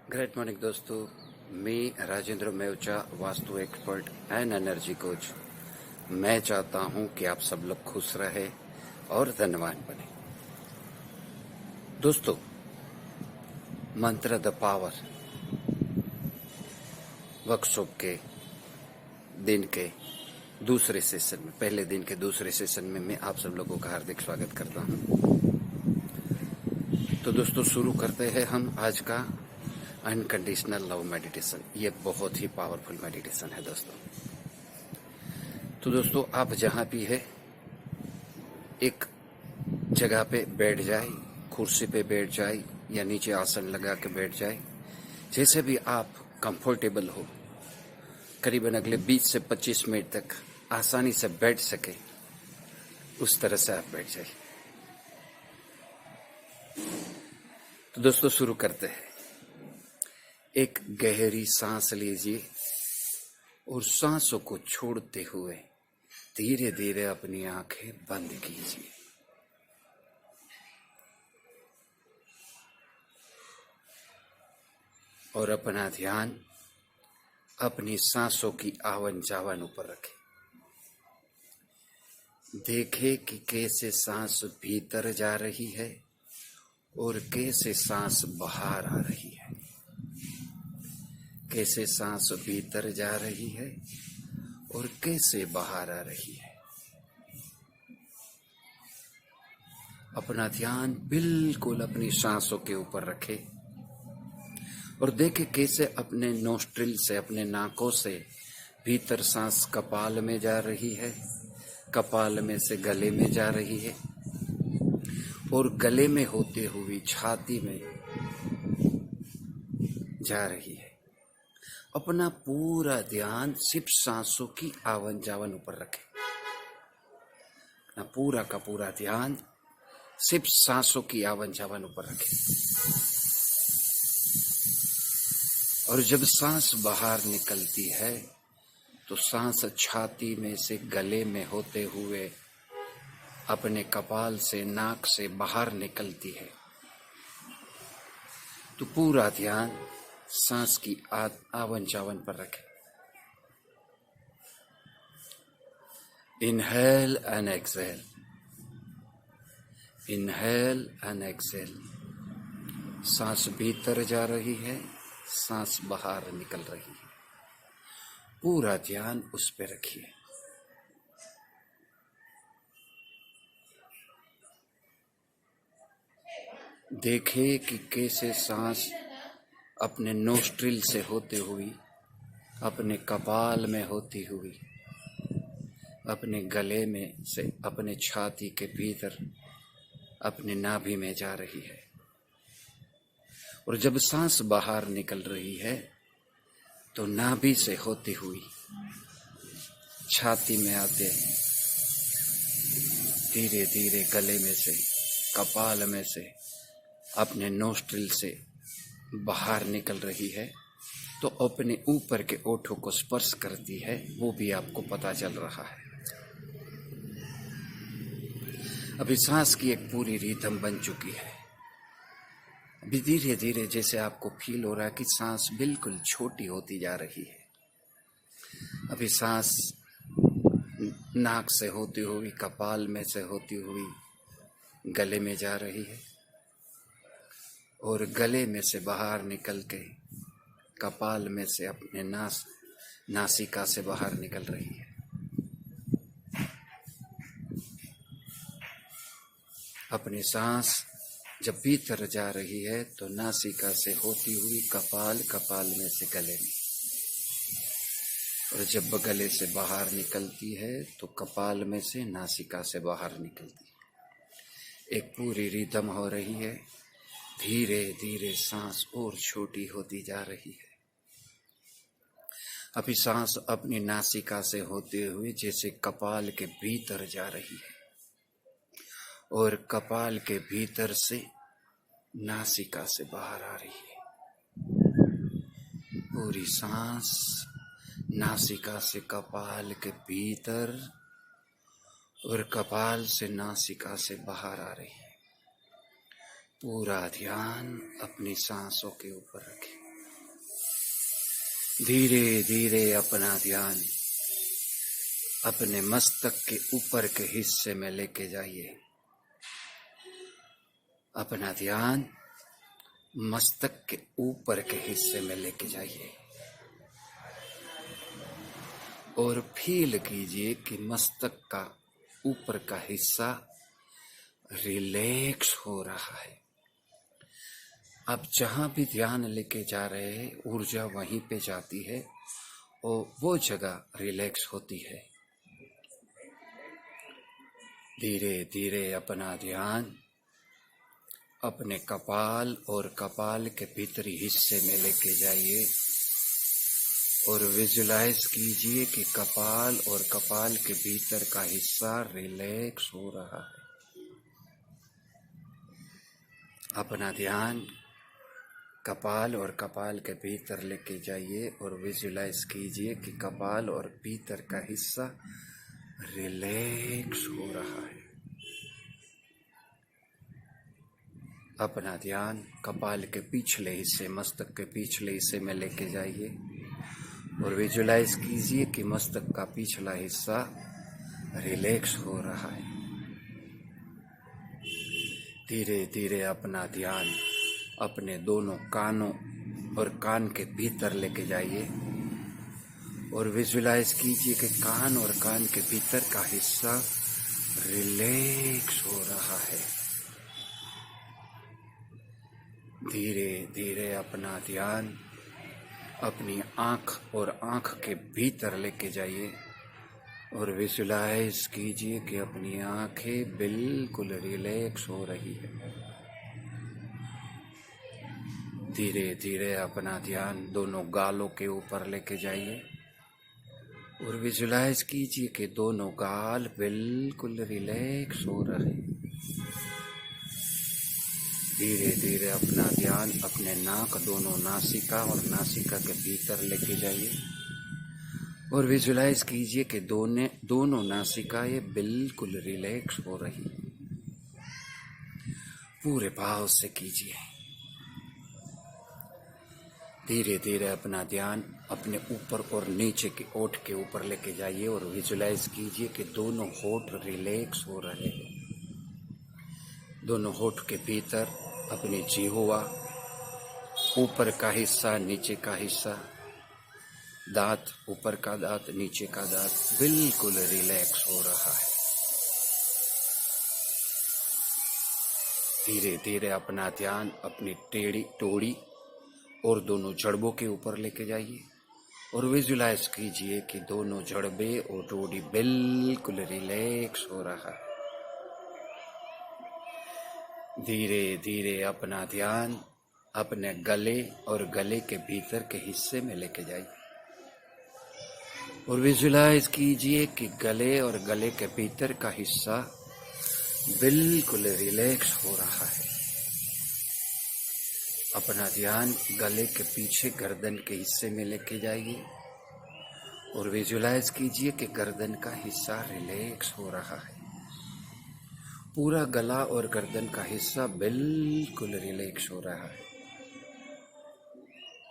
Great morning दोस्तों, मैं Rajendra Mevcha, vastu expert and energy coach. मैं चाहता हूं कि आप सब लोग खुश रहे और धनवान बने। दोस्तों, मंत्र द पावर वर्कशॉप के दिन के दूसरे सेशन में, पहले दिन के दूसरे सेशन में मैं आप सब लोगों का हार्दिक स्वागत करता हूं। तो दोस्तों, शुरू करते हैं हम आज का अनकंडीशनल लव मेडिटेशन। ये बहुत ही पावरफुल मेडिटेशन है दोस्तों। तो दोस्तों, आप जहां भी है एक जगह पे बैठ जाए, कुर्सी पे बैठ जाए या नीचे आसन लगा के बैठ जाए, जैसे भी आप कंफर्टेबल हो। करीबन अगले 20 से 25 मिनट तक आसानी से बैठ सके, उस तरह से आप बैठ जाए। तो दोस्तों, शुरू करते हैं। एक गहरी सांस लीजिए और सांसों को छोड़ते हुए धीरे धीरे अपनी आंखें बंद कीजिए। और अपना ध्यान अपनी सांसों की आवन जावन ऊपर रखें। देखें कि कैसे सांस भीतर जा रही है और कैसे सांस बाहर आ रही है। कैसे सांस भीतर जा रही है और कैसे बाहर आ रही है। अपना ध्यान बिल्कुल अपनी सांसों के ऊपर रखें और देखें कैसे अपने नोस्ट्रिल से, अपने नाकों से भीतर सांस कपाल में जा रही है, कपाल में से गले में जा रही है और गले में होते हुए छाती में जा रही है। अपना पूरा ध्यान सिर्फ सांसों की आवन जावन ऊपर रखें। अपना पूरा का पूरा ध्यान सिर्फ सांसों की आवन जावन ऊपर रखें। और जब सांस बाहर निकलती है तो सांस छाती में से गले में होते हुए अपने कपाल से, नाक से बाहर निकलती है। तो पूरा ध्यान सांस की आवन जावन पर रखें। Inhale and exhale, inhale and exhale. सांस भीतर जा रही है, सांस बाहर निकल रही है। पूरा ध्यान उस पे रखिए। देखिए कि कैसे सांस अपने नोस्ट्रिल से होते हुई, अपने कपाल में होती हुई, अपने गले में से, अपने छाती के भीतर, अपने नाभि में जा रही है। और जब सांस बाहर निकल रही है तो नाभि से होती हुई छाती में आते धीरे धीरे गले में से, कपाल में से, अपने नोस्ट्रिल से बाहर निकल रही है। तो अपने ऊपर के ओठों को स्पर्श करती है, वो भी आपको पता चल रहा है। अभी सांस की एक पूरी रिदम बन चुकी है। अभी धीरे धीरे जैसे आपको फील हो रहा है कि सांस बिल्कुल छोटी होती जा रही है। अभी सांस नाक से होती हुई, कपाल में से होती हुई गले में जा रही है और गले में से बाहर निकल के कपाल में से अपने नासिका से बाहर निकल रही है। अपनी सांस जब भीतर जा रही है तो नासिका से होती हुई कपाल, कपाल में से गले में, और जब गले से बाहर निकलती है तो कपाल में से नासिका से बाहर निकलती है। एक पूरी रिदम हो रही है। धीरे धीरे सांस और छोटी होती जा रही है। अभी सांस अपनी नासिका से होते हुए जैसे कपाल के भीतर जा रही है और कपाल के भीतर से नासिका से बाहर आ रही है। पूरी सांस नासिका से कपाल के भीतर और कपाल से नासिका से बाहर आ रही है। पूरा ध्यान अपनी सांसों के ऊपर रखें। धीरे धीरे अपना ध्यान अपने मस्तक के ऊपर के हिस्से में लेके जाइए। अपना ध्यान मस्तक के ऊपर के हिस्से में लेके जाइए और फील कीजिए कि मस्तक का ऊपर का हिस्सा रिलैक्स हो रहा है। आप जहां भी ध्यान लेके जा रहे हैं, ऊर्जा वहीं पे जाती है और वो जगह रिलैक्स होती है। धीरे धीरे अपना ध्यान अपने कपाल और कपाल के भीतरी हिस्से में लेके जाइए और विजुलाइज कीजिए कि कपाल और कपाल के भीतर का हिस्सा रिलैक्स हो रहा है। अपना ध्यान कपाल और कपाल के भीतर लेके जाइए और विजुलाइज कीजिए कि कपाल और भीतर का हिस्सा रिलैक्स हो रहा है। अपना ध्यान कपाल के पिछले हिस्से, मस्तक के पिछले हिस्से में लेके जाइए और विजुलाइज कीजिए कि मस्तक का पिछला हिस्सा रिलैक्स हो रहा है। धीरे धीरे अपना ध्यान अपने दोनों कानों और कान के भीतर लेके जाइए और विजुलाइज कीजिए कि कान और कान के भीतर का हिस्सा रिलैक्स हो रहा है। धीरे धीरे अपना ध्यान अपनी आंख और आंख के भीतर लेके जाइए और विजुलाइज कीजिए कि अपनी आंखें बिल्कुल रिलैक्स हो रही है। धीरे धीरे अपना ध्यान दोनों गालों के ऊपर लेके जाइए और विजुलाइज कीजिए कि दोनों गाल बिल्कुल रिलैक्स हो रहे हैं। धीरे धीरे अपना ध्यान अपने नाक, दोनों नासिका और नासिका के भीतर लेके जाइए और विजुलाइज कीजिए कि दोनों नासिकाएं बिल्कुल रिलैक्स हो रही है। पूरे भाव से कीजिए। धीरे धीरे अपना ध्यान अपने ऊपर और नीचे के ओठ के ऊपर लेके जाइए और विजुलाइज कीजिए कि दोनों होठ रिलैक्स हो रहे हैं। दोनों होठ के भीतर अपनी जिह्वा, ऊपर का हिस्सा, नीचे का हिस्सा, दांत, ऊपर का दांत, नीचे का दांत बिल्कुल रिलैक्स हो रहा है। धीरे धीरे अपना ध्यान अपनी टेढ़ी टोड़ी और दोनों जड़बों के ऊपर लेके जाइए और विजुलाइज कीजिए कि दोनों जड़बे और टोड़ी बिल्कुल रिलैक्स हो रहा है। धीरे धीरे अपना ध्यान अपने गले और गले के भीतर के हिस्से में लेके जाइए और विजुलाइज कीजिए कि गले और गले के भीतर का हिस्सा बिल्कुल रिलैक्स हो रहा है। अपना ध्यान गले के पीछे गर्दन के हिस्से में लेके जाइए और विजुलाइज कीजिए कि गर्दन का हिस्सा रिलैक्स हो रहा है। पूरा गला और गर्दन का हिस्सा बिल्कुल रिलैक्स हो रहा है।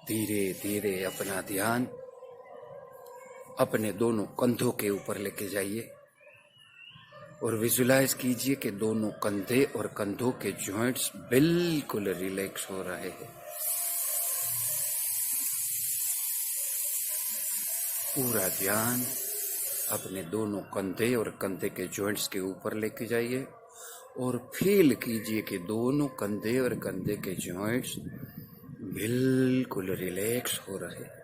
धीरे धीरे अपना ध्यान अपने दोनों कंधों के ऊपर लेके जाइए और विजुलाइज कीजिए कि दोनों कंधे और कंधों के जॉइंट्स बिल्कुल रिलैक्स हो रहे हैं। पूरा ध्यान अपने दोनों कंधे और कंधे के जॉइंट्स के ऊपर लेके जाइए और फील कीजिए कि दोनों कंधे और कंधे के जॉइंट्स बिल्कुल रिलैक्स हो रहे हैं।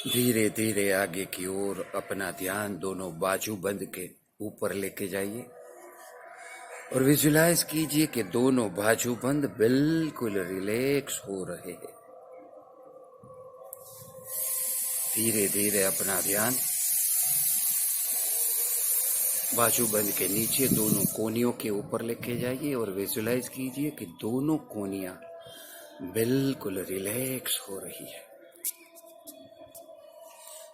धीरे धीरे आगे की ओर अपना ध्यान दोनों बाजू बंद के ऊपर लेके जाइए और विजुलाइज कीजिए कि दोनों बाजू बंद बिल्कुल रिलैक्स हो रहे हैं। धीरे धीरे अपना ध्यान बाजूबंद के नीचे दोनों कोनियों के ऊपर लेके जाइए और विजुलाइज कीजिए कि दोनों कोनियां बिल्कुल रिलैक्स हो रही है।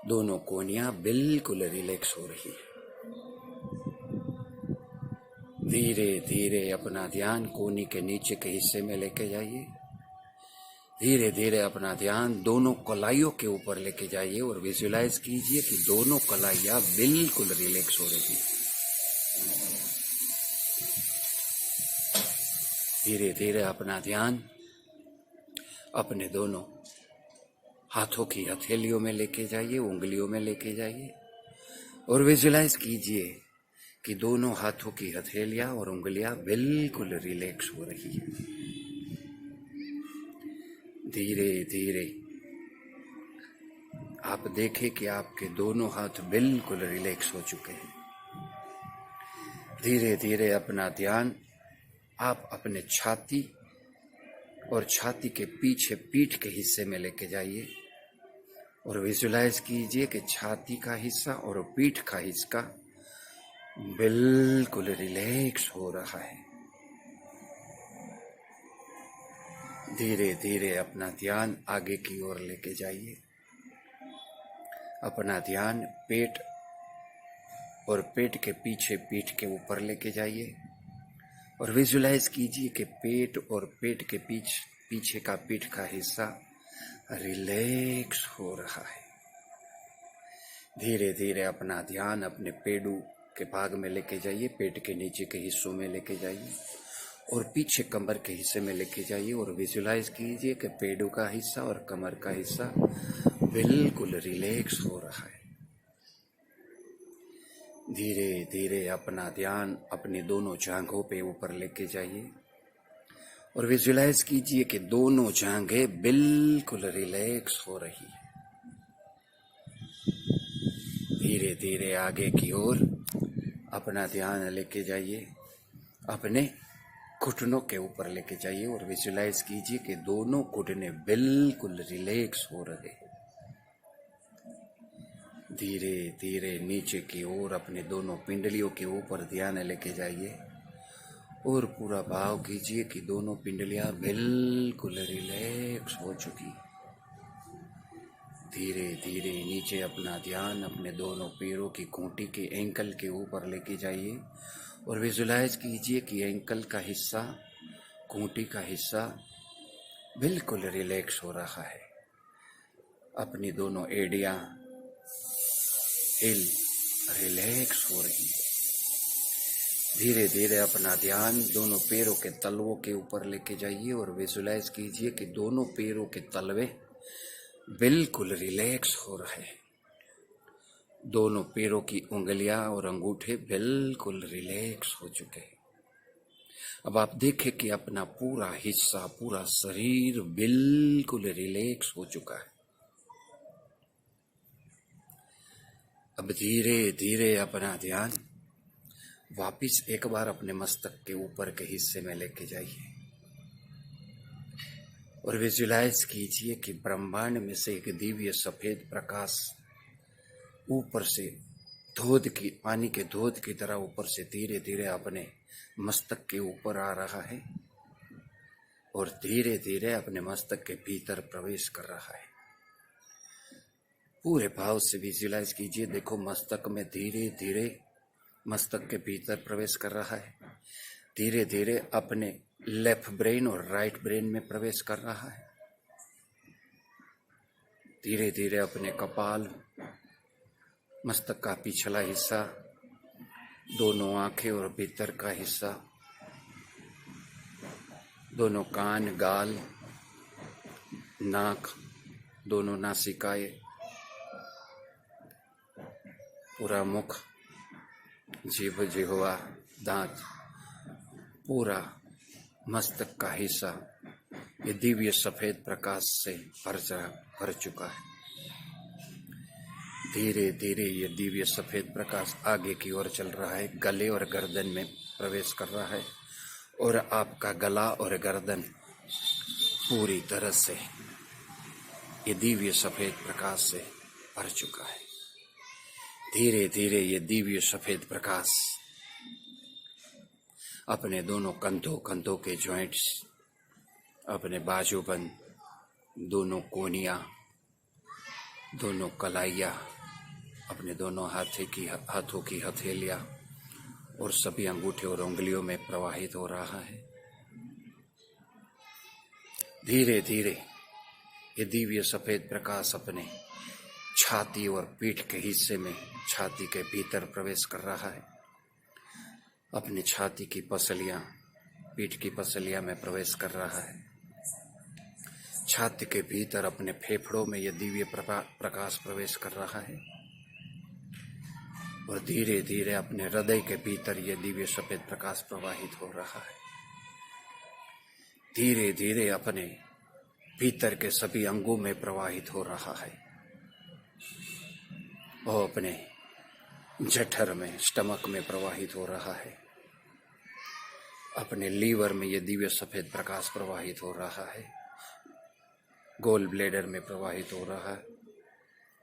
दोनों कोनियां बिल्कुल रिलैक्स हो रही है। धीरे धीरे अपना ध्यान कोनी के नीचे के हिस्से में लेके जाइए। धीरे धीरे अपना ध्यान दोनों कलाइयों के ऊपर लेके जाइए और विजुलाइज कीजिए कि दोनों कलाइयां बिल्कुल रिलैक्स हो रही है। धीरे धीरे अपना ध्यान अपने दोनों हाथों की हथेलियों में लेके जाइए, उंगलियों में लेके जाइए और विजुलाइज कीजिए कि दोनों हाथों की हथेलियां और उंगलियां बिल्कुल रिलैक्स हो रही है। धीरे धीरे आप देखें कि आपके दोनों हाथ बिल्कुल रिलैक्स हो चुके हैं। धीरे धीरे अपना ध्यान आप अपने छाती और छाती के पीछे पीठ के हिस्से में लेके जाइए और विजुलाइज कीजिए कि छाती का हिस्सा और पीठ का हिस्सा बिल्कुल रिलैक्स हो रहा है। धीरे धीरे अपना ध्यान आगे की ओर लेके जाइए। अपना ध्यान पेट और पेट के पीछे पीठ के ऊपर लेके जाइए और विजुलाइज कीजिए कि पेट और पेट के पीछे का पीठ का हिस्सा रिलैक्स हो रहा है। धीरे धीरे अपना ध्यान अपने पेडू के भाग में लेके जाइए, पेट के नीचे के हिस्सों में लेके जाइए और पीछे कमर के हिस्से में लेके जाइए और विजुलाइज कीजिए कि पेडू का हिस्सा और कमर का हिस्सा बिल्कुल रिलैक्स हो रहा है। धीरे धीरे अपना ध्यान अपनी दोनों जांघों पे ऊपर लेके जाइए और विजुलाइज कीजिए कि दोनों जांघें बिल्कुल रिलैक्स हो रही है। धीरे धीरे आगे की ओर अपना ध्यान लेके जाइए, अपने घुटनों के ऊपर लेके जाइए और विजुलाइज कीजिए कि दोनों घुटने बिल्कुल रिलैक्स हो रहे हैं। धीरे धीरे नीचे की ओर अपने दोनों पिंडलियों के ऊपर ध्यान लेके जाइए और पूरा भाव कीजिए कि दोनों पिंडलियां बिल्कुल रिलैक्स हो चुकी। धीरे धीरे नीचे अपना ध्यान अपने दोनों पैरों की खूंटी के एंकल के ऊपर लेके जाइए और विजुलाइज कीजिए कि एंकल का हिस्सा, खूंटी का हिस्सा बिल्कुल रिलैक्स हो रहा है। अपनी दोनों एड़ियां हिल रिलैक्स हो रही है। धीरे धीरे अपना ध्यान दोनों पैरों के तलवों के ऊपर लेके जाइए और विजुलाइज कीजिए कि दोनों पैरों के तलवे बिल्कुल रिलैक्स हो रहे हैं। दोनों पैरों की उंगलियां और अंगूठे बिल्कुल रिलैक्स हो चुके हैं। अब आप देखें कि अपना पूरा हिस्सा, पूरा शरीर बिल्कुल रिलैक्स हो चुका है। अब धीरे धीरे अपना ध्यान वापिस एक बार अपने मस्तक के ऊपर के हिस्से में लेके जाइए और विजुलाइज कीजिए कि ब्रह्मांड में से एक दिव्य सफेद प्रकाश ऊपर से पानी के धोध की तरह ऊपर से धीरे धीरे अपने मस्तक के ऊपर आ रहा है और धीरे धीरे अपने मस्तक के भीतर प्रवेश कर रहा है। पूरे भाव से विजुलाइज कीजिए, देखो मस्तक में धीरे धीरे मस्तक के भीतर प्रवेश कर रहा है। धीरे धीरे अपने लेफ्ट ब्रेन और राइट ब्रेन में प्रवेश कर रहा है। धीरे धीरे अपने कपाल, मस्तक का पिछला हिस्सा, दोनों आंखें और भीतर का हिस्सा, दोनों कान, गाल, नाक, दोनों नासिकाएं, पूरा मुख, जीभ, जिह्वा, दांत, पूरा मस्तक का हिस्सा ये दिव्य सफेद प्रकाश से भर चुका है। धीरे धीरे ये दिव्य सफेद प्रकाश आगे की ओर चल रहा है, गले और गर्दन में प्रवेश कर रहा है और आपका गला और गर्दन पूरी तरह से ये दिव्य सफेद प्रकाश से भर चुका है। धीरे धीरे ये दिव्य सफेद प्रकाश अपने दोनों कंधों के जॉइंट्स, अपने बाजूबंद, दोनों कोनियां, दोनों कलाइयां, अपने दोनों हाथों की हथेलियां और सभी अंगूठे और उंगलियों में प्रवाहित हो रहा है। धीरे धीरे ये दिव्य सफेद प्रकाश अपने छाती और पीठ के हिस्से में, छाती के भीतर प्रवेश कर रहा है। अपनी छाती की पसलियां, पीठ की पसलियां में प्रवेश कर रहा है। छाती के भीतर अपने फेफड़ों में यह दिव्य प्रकाश प्रवेश कर रहा है और धीरे धीरे अपने हृदय के भीतर यह दिव्य सफेद प्रकाश प्रवाहित हो रहा है। धीरे धीरे अपने भीतर के सभी अंगों में प्रवाहित हो रहा है और अपने जठर में, स्टमक में प्रवाहित हो रहा है। अपने लीवर में यह दिव्य सफेद प्रकाश प्रवाहित हो रहा है। गोल ब्लेडर में प्रवाहित हो रहा है।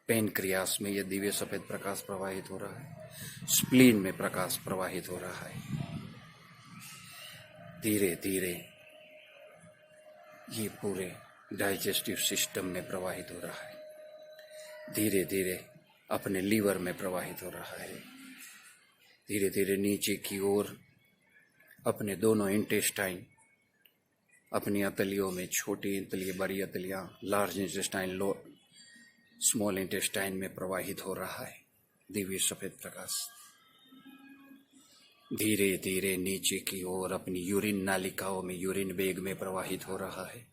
पेनक्रियास में यह दिव्य सफेद प्रकाश प्रवाहित हो रहा है। स्प्लीन में प्रकाश प्रवाहित हो रहा है। धीरे धीरे ये पूरे डाइजेस्टिव सिस्टम में प्रवाहित हो रहा है। धीरे धीरे अपने लीवर में प्रवाहित हो रहा है। धीरे धीरे नीचे की ओर अपने दोनों इंटेस्टाइन, अपनी अतलियों में, छोटी अतली, बड़ी अतलियां, लार्ज इंटेस्टाइन, स्मॉल इंटेस्टाइन में प्रवाहित हो रहा है दिव्य सफेद प्रकाश। धीरे धीरे नीचे की ओर अपनी यूरिन नालिकाओं में, यूरिन बेग में प्रवाहित हो रहा है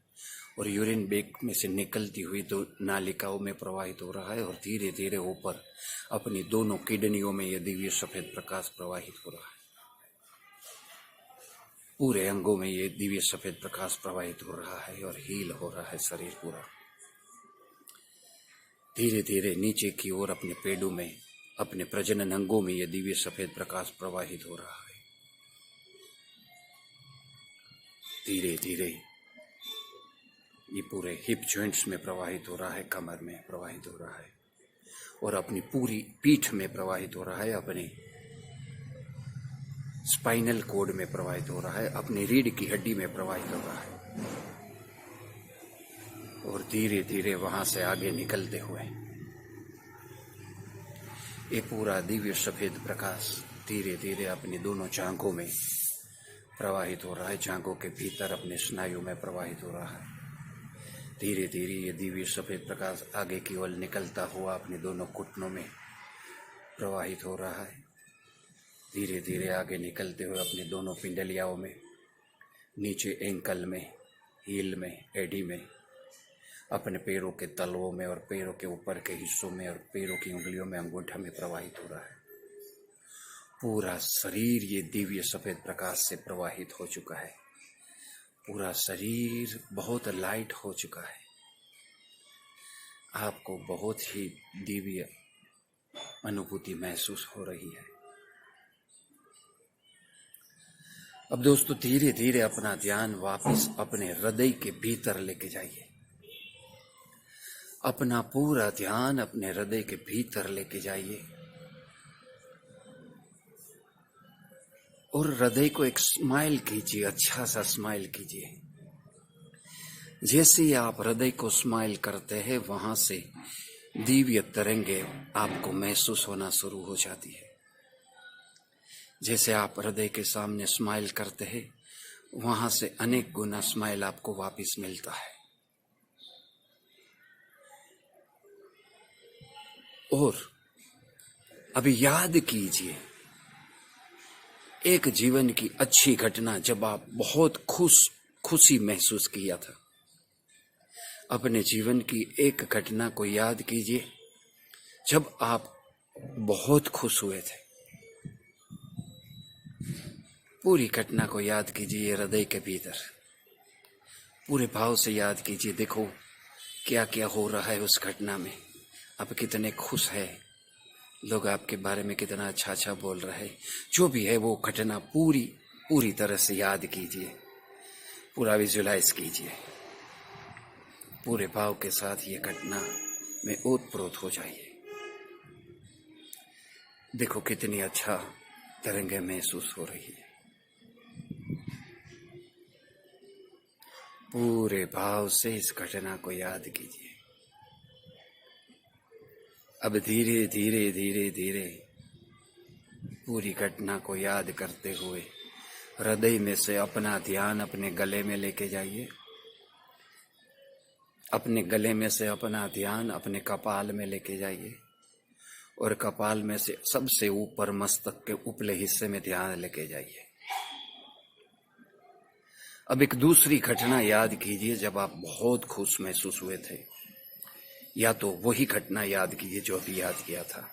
और यूरिन बेग में से निकलती हुई तो नालिकाओं में प्रवाहित हो रहा है और धीरे धीरे ऊपर अपनी दोनों किडनियों में यह दिव्य सफेद प्रकाश प्रवाहित हो रहा है। पूरे अंगों में ये दिव्य सफेद प्रकाश प्रवाहित हो रहा है और हील हो रहा है शरीर पूरा। धीरे धीरे नीचे की ओर अपने पेडों में, अपने प्रजनन अंगों में ये दिव्य सफेद प्रकाश प्रवाहित हो रहा है। धीरे धीरे ये पूरे हिप जॉइंट्स में प्रवाहित हो रहा है, कमर में प्रवाहित हो रहा है और अपनी पूरी पीठ में प्रवाहित हो रहा है, अपने स्पाइनल कोड में प्रवाहित हो रहा है, अपनी रीढ़ की हड्डी में प्रवाहित हो रहा है और धीरे धीरे वहां से आगे निकलते हुए ये पूरा दिव्य सफेद प्रकाश धीरे धीरे अपनी दोनों जांघों में प्रवाहित हो रहा है। जांघों के भीतर अपने स्नायु में प्रवाहित हो रहा है। धीरे धीरे ये दिव्य सफेद प्रकाश आगे की ओर निकलता हुआ अपने दोनों घुटनों में प्रवाहित हो रहा है। धीरे धीरे आगे निकलते हुए अपने दोनों पिंडलियाओं में, नीचे एंकल में, हील में, एडी में, अपने पैरों के तलवों में और पैरों के ऊपर के हिस्सों में और पैरों की उंगलियों में, अंगूठा में प्रवाहित हो रहा है। पूरा शरीर ये दिव्य सफेद प्रकाश से प्रवाहित हो चुका है। पूरा शरीर बहुत लाइट हो चुका है। आपको बहुत ही दिव्य अनुभूति महसूस हो रही है। अब दोस्तों धीरे धीरे अपना ध्यान वापस अपने हृदय के भीतर लेके जाइए। अपना पूरा ध्यान अपने हृदय के भीतर लेके जाइए और हृदय को एक स्माइल कीजिए, अच्छा सा स्माइल कीजिए। जैसे ही आप हृदय को स्माइल करते हैं, वहां से दिव्य तरंगे आपको महसूस होना शुरू हो जाती है। जैसे आप हृदय के सामने स्माइल करते हैं, वहां से अनेक गुना स्माइल आपको वापस मिलता है। और अभी याद कीजिए एक जीवन की अच्छी घटना, जब आप बहुत खुशी महसूस किया था। अपने जीवन की एक घटना को याद कीजिए जब आप बहुत खुश हुए थे। पूरी घटना को याद कीजिए हृदय के भीतर, पूरे भाव से याद कीजिए। देखो क्या क्या हो रहा है उस घटना में। आप कितने खुश हैं, लोग आपके बारे में कितना अच्छा अच्छा बोल रहे हैं। जो भी है वो घटना पूरी तरह से याद कीजिए, पूरा विजुलाइज कीजिए। पूरे भाव के साथ ये घटना में ओतप्रोत हो जाइए। देखो कितनी अच्छा तरंगे महसूस हो रही है। पूरे भाव से इस घटना को याद कीजिए। अब धीरे धीरे धीरे धीरे पूरी घटना को याद करते हुए हृदय में से अपना ध्यान अपने गले में लेके जाइए। अपने गले में से अपना ध्यान अपने कपाल में लेके जाइए और कपाल में से सबसे ऊपर मस्तक के उपले हिस्से में ध्यान लेके जाइए। अब एक दूसरी घटना याद कीजिए जब आप बहुत खुश महसूस हुए थे, या तो वही घटना याद कीजिए जो अभी याद किया था।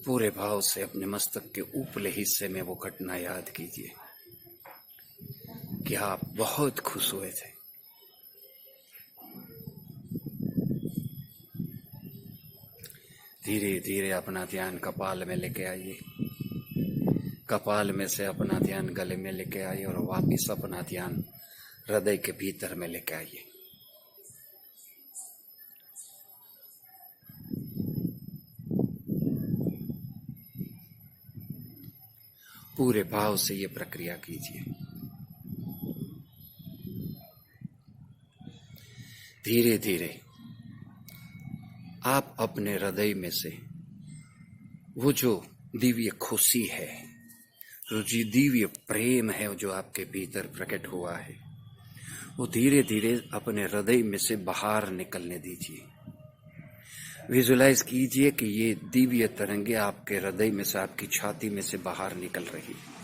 पूरे भाव से अपने मस्तक के ऊपले हिस्से में वो घटना याद कीजिए कि आप बहुत खुश हुए थे। धीरे धीरे अपना ध्यान कपाल में लेके आइए, कपाल में से अपना ध्यान गले में लेके आइए और वापस अपना ध्यान हृदय के भीतर में लेके आइए। पूरे भाव से ये प्रक्रिया कीजिए। धीरे धीरे आप अपने हृदय में से वो जो दिव्य खुशी है, जो दिव्य प्रेम है जो आपके भीतर प्रकट हुआ है, वो धीरे धीरे अपने हृदय में से बाहर निकलने दीजिए। विजुलाइज कीजिए कि ये दिव्य तरंगे आपके हृदय में से, आपकी छाती में से बाहर निकल रही है।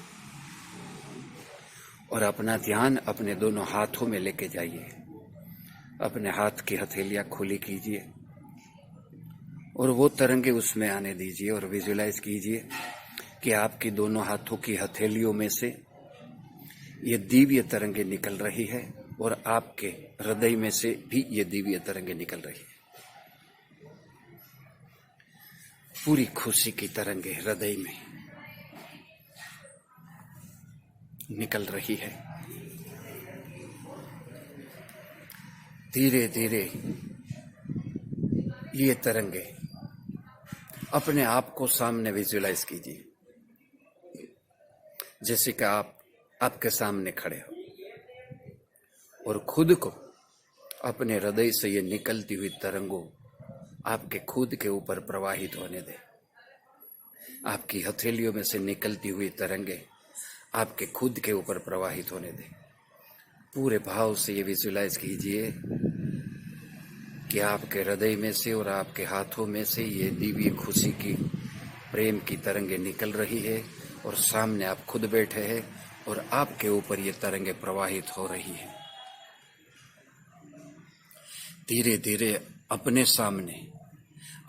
और अपना ध्यान अपने दोनों हाथों में लेके जाइए। अपने हाथ की हथेलियां खुली कीजिए और वो तरंगे उसमें आने दीजिए और विजुलाइज कीजिए कि आपकी दोनों हाथों की हथेलियों में से ये दिव्य तरंगे निकल रही है और आपके हृदय में से भी ये दिव्य तरंगे निकल रही है। पूरी खुशी की तरंगे हृदय में निकल रही है। धीरे धीरे ये तरंगे अपने आप को सामने विजुलाइज कीजिए, जैसे कि आप आपके सामने खड़े हो और खुद को अपने हृदय से ये निकलती हुई तरंगों आपके खुद के ऊपर प्रवाहित होने दें। आपकी हथेलियों में से निकलती हुई तरंगे आपके खुद के ऊपर प्रवाहित होने दें। पूरे भाव से ये विजुलाइज कीजिए कि आपके हृदय में से और आपके हाथों में से ये दिव्य खुशी की, प्रेम की तरंगे निकल रही है और सामने आप खुद बैठे हैं और आपके ऊपर ये तरंगे प्रवाहित हो रही है। धीरे धीरे अपने सामने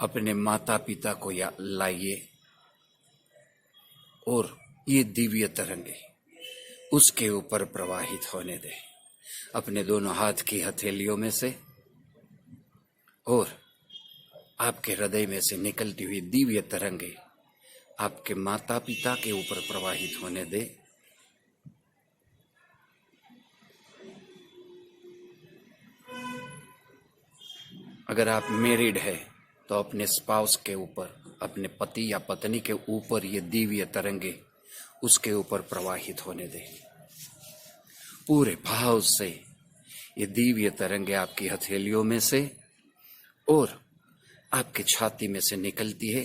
अपने माता पिता को लाइए और ये दिव्य तरंगे उसके ऊपर प्रवाहित होने दें अपने दोनों हाथ की हथेलियों में से, और आपके हृदय में से निकलती हुई दिव्य तरंगे आपके माता पिता के ऊपर प्रवाहित होने दें। अगर आप मैरिड है तो अपने स्पाउस के ऊपर, अपने पति या पत्नी के ऊपर ये दिव्य तरंगे उसके ऊपर प्रवाहित होने दें। पूरे भाव से ये दिव्य तरंगे आपकी हथेलियों में से और आपके छाती में से निकलती है।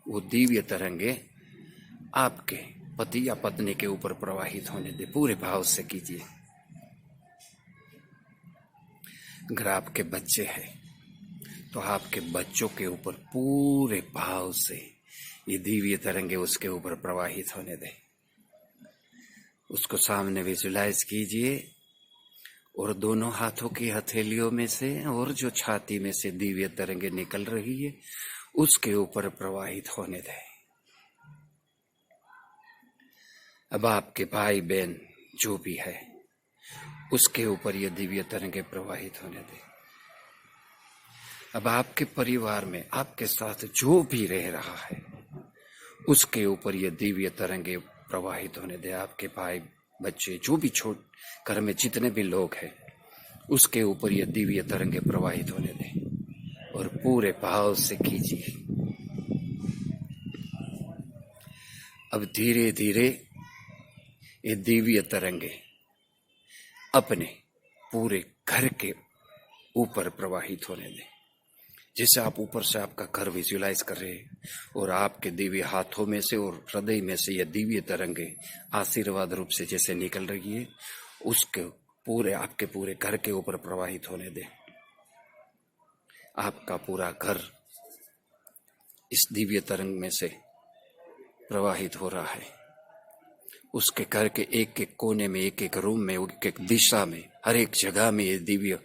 वो दिव्य तरंगे आपके पति या पत्नी के ऊपर प्रवाहित होने दें। पूरे भाव से कीजिए। अगर आपके बच्चे हैं तो आपके बच्चों के ऊपर पूरे भाव से ये दिव्य तरंगे उसके ऊपर प्रवाहित होने दें। उसको सामने विजुलाइज कीजिए और दोनों हाथों की हथेलियों में से और जो छाती में से दिव्य तरंगे निकल रही है उसके ऊपर प्रवाहित होने दें। अब आपके भाई बहन जो भी है उसके ऊपर ये दिव्य तरंगे प्रवाहित होने दें। अब आपके परिवार में आपके साथ जो भी रह रहा है उसके ऊपर ये दिव्य तरंगे प्रवाहित होने दें। आपके भाई बच्चे जो भी घर में जितने भी लोग हैं उसके ऊपर ये दिव्य तरंगे प्रवाहित होने दें और पूरे भाव से कीजिए। अब धीरे धीरे ये दिव्य तरंगे अपने पूरे घर के ऊपर प्रवाहित होने दें। जैसे आप ऊपर से आपका घर विजुलाइज कर रहे हैं और आपके दिव्य हाथों में से और हृदय में से ये दिव्य तरंगे आशीर्वाद रूप से जैसे निकल रही है, उसके पूरे आपके पूरे घर के ऊपर प्रवाहित होने दें। आपका पूरा घर इस दिव्य तरंग में से प्रवाहित हो रहा है। उसके घर के एक एक कोने में, एक एक रूम में, एक एक दिशा में, हर एक जगह में ये दिव्य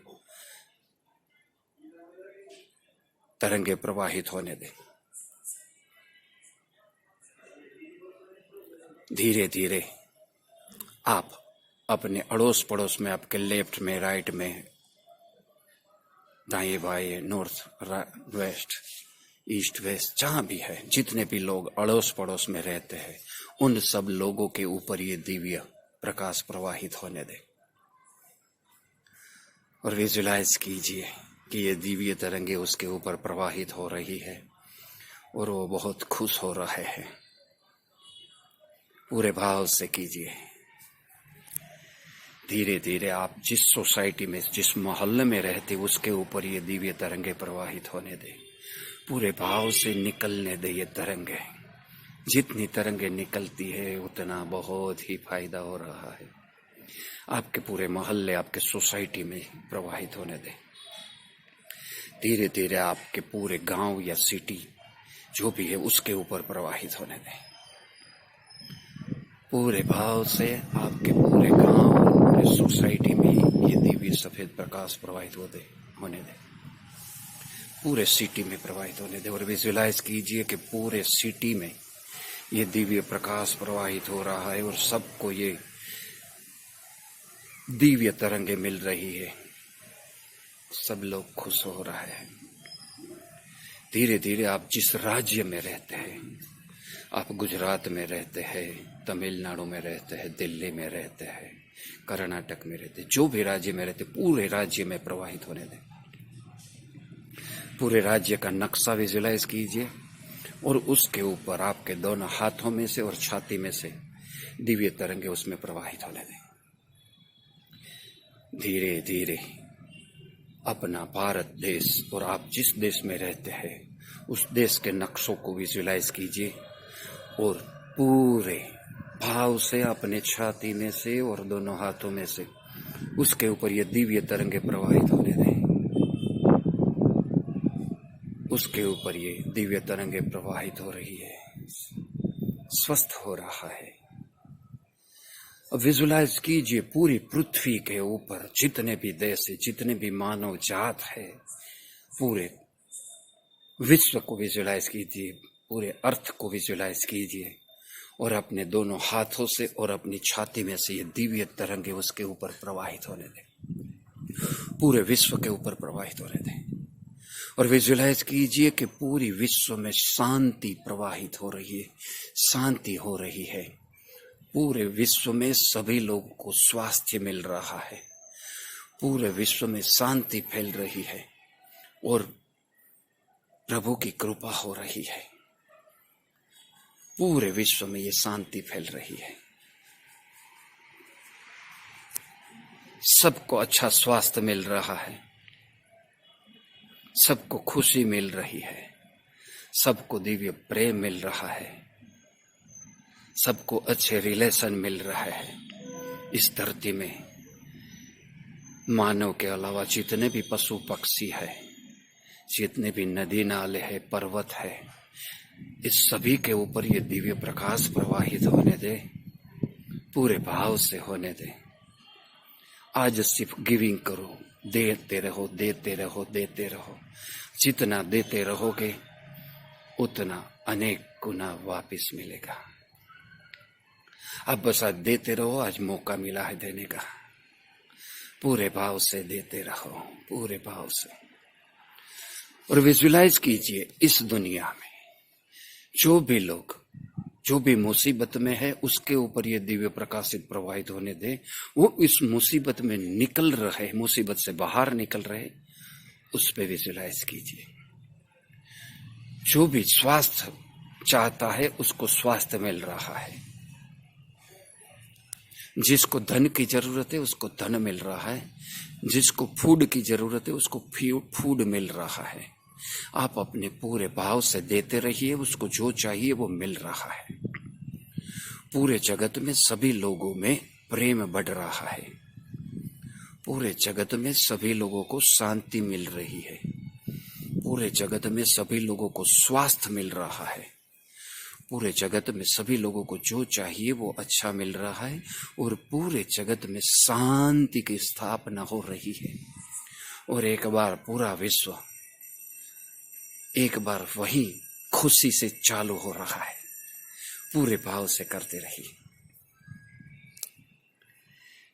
तरंगे प्रवाहित होने दें। धीरे धीरे आप अपने अड़ोस पड़ोस में, आपके लेफ्ट में, राइट में, दाएं बाएं, नॉर्थ वेस्ट, ईस्ट वेस्ट, जहां भी है, जितने भी लोग अड़ोस पड़ोस में रहते हैं, उन सब लोगों के ऊपर ये दिव्य प्रकाश प्रवाहित होने दें। और विजुलाइज कीजिए कि ये दिव्य तरंगे उसके ऊपर प्रवाहित हो रही है और वो बहुत खुश हो रहे हैं। पूरे भाव से कीजिए। धीरे धीरे आप जिस सोसाइटी में, जिस मोहल्ले में रहते, उसके ऊपर ये दिव्य तरंगे प्रवाहित होने दें। पूरे भाव से निकलने दें ये तरंगे। जितनी तरंगे निकलती है उतना बहुत ही फायदा हो रहा है। आपके पूरे मोहल्ले, आपके सोसाइटी में प्रवाहित होने दें। धीरे धीरे आपके पूरे गांव या सिटी जो भी है उसके ऊपर प्रवाहित होने दें। पूरे भाव से आपके पूरे गांव, पूरे सोसाइटी में ये दिव्य सफेद प्रकाश प्रवाहित होने दें। पूरे सिटी में प्रवाहित होने दें। और विजुलाइज कीजिए कि पूरे सिटी में ये दिव्य प्रकाश प्रवाहित हो रहा है और सबको ये दिव्य तरंगे मिल रही है। सब लोग खुश हो रहे हैं। धीरे धीरे आप जिस राज्य में रहते हैं, आप गुजरात में रहते हैं, तमिलनाडु में रहते हैं, दिल्ली में रहते हैं, कर्नाटक में रहते हैं, जो भी राज्य में रहते, पूरे राज्य में प्रवाहित होने दें। पूरे राज्य का नक्शा विजुलाइज कीजिए और उसके ऊपर आपके दोनों हाथों में से और छाती में से दिव्य तरंगे उसमें प्रवाहित होने दें। धीरे धीरे अपना भारत देश और आप जिस देश में रहते हैं उस देश के नक्शों को विजुलाइज कीजिए और पूरे भाव से अपने छाती में से और दोनों हाथों में से उसके ऊपर ये दिव्य तरंगे प्रवाहित होने दें। उसके ऊपर ये दिव्य तरंगे प्रवाहित हो रही है, स्वस्थ हो रहा है। अब विजुलाइज कीजिए पूरी पृथ्वी के ऊपर जितने भी देश है, जितने भी मानव जात है, पूरे विश्व को विजुलाइज कीजिए, पूरे अर्थ को विजुलाइज कीजिए और अपने दोनों हाथों से और अपनी छाती में से ये दिव्य तरंगे उसके ऊपर प्रवाहित होने दें। पूरे विश्व के ऊपर प्रवाहित होने दें और विजुलाइज कीजिए कि पूरी विश्व में शांति प्रवाहित हो रही है, शांति हो रही है। पूरे विश्व में सभी लोगों को स्वास्थ्य मिल रहा है। पूरे विश्व में शांति फैल रही है और प्रभु की कृपा हो रही है। पूरे विश्व में ये शांति फैल रही है। सबको अच्छा स्वास्थ्य मिल रहा है, सबको खुशी मिल रही है, सबको दिव्य प्रेम मिल रहा है, सबको अच्छे रिलेशन मिल रहे हैं। इस धरती में मानव के अलावा जितने भी पशु पक्षी है, जितने भी नदी नाले है, पर्वत है, इस सभी के ऊपर ये दिव्य प्रकाश प्रवाहित होने दे। पूरे भाव से होने दे। आज सिर्फ गिविंग करो, देते रहो, देते रहो, देते रहो। जितना देते रहोगे उतना अनेक गुना वापस मिलेगा। अब बस आज देते रहो, आज मौका मिला है देने का। पूरे भाव से देते रहो, पूरे भाव से। और विजुलाइज कीजिए इस दुनिया में जो भी लोग, जो भी मुसीबत में है, उसके ऊपर ये दिव्य प्रकाशित प्रवाहित होने दे। वो इस मुसीबत में निकल रहे, मुसीबत से बाहर निकल रहे, उस पे विजुलाइज कीजिए। जो भी स्वास्थ्य चाहता है उसको स्वास्थ्य मिल रहा है। जिसको धन की जरूरत है उसको धन मिल रहा है। जिसको फूड की जरूरत है उसको फूड मिल रहा है। आप अपने पूरे भाव से देते रहिए, उसको जो चाहिए वो मिल रहा है। पूरे जगत में सभी लोगों में प्रेम बढ़ रहा है। पूरे जगत में सभी लोगों को शांति मिल रही है, पूरे जगत में सभी लोगों को स्वास्थ्य मिल रहा है, पूरे जगत में सभी लोगों को जो चाहिए वो अच्छा मिल रहा है, और पूरे जगत में शांति की स्थापना हो रही है। और एक बार पूरा विश्व एक बार वही खुशी से चालू हो रहा है। पूरे भाव से करते रहिए।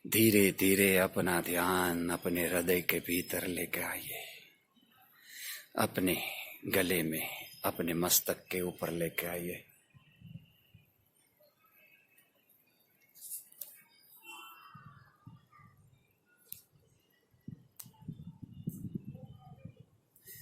धीरे धीरे अपना ध्यान अपने हृदय के भीतर लेके आइए, अपने गले में, अपने मस्तक के ऊपर लेके आइए।